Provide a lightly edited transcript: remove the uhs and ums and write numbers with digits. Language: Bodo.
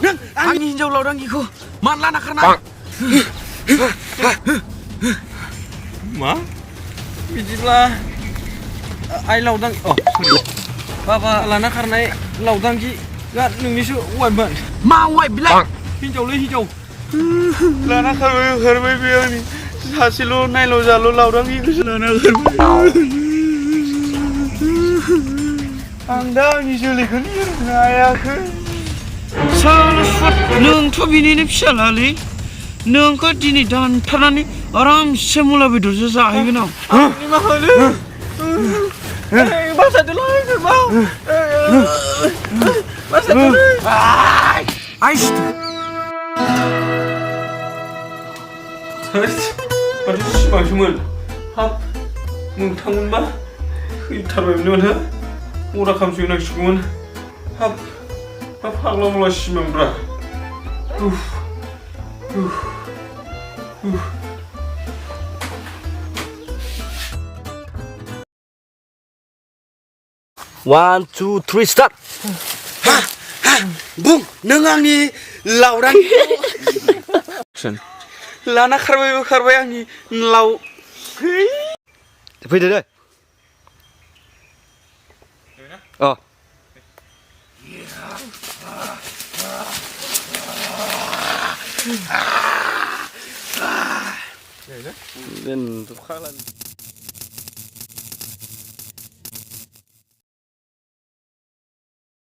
Nang, angin hijau laudangiku. Mana nak karena? Ma? Bidilah ai laudang oh sorry. Papa lana karena laudangi gak nungisu waban. Mau bilang. Hijau le hijau. Lana karena biar ni hasil lo naik lo jalo laudangi lana karena. Anda ni jeli kan ayah kan. Salah nung tu bini ni psalali. Nung kau dini dan terani orang semula bidur susah ini nak. Ni mahal. Bahasa dulu ke mau. Bahasa dulu. Ais tu. Aduh Simang cuman. Hap. Mungtangun bah. Itar bener mana? Murah kamu sih nak cuman. Hap. Hap Fagla mulai Simang berah. One, two, three, start. Bung, nengang ni laudan. Lana karbai yang ni lau. Tapi dah. Oh. Dan tu kalan.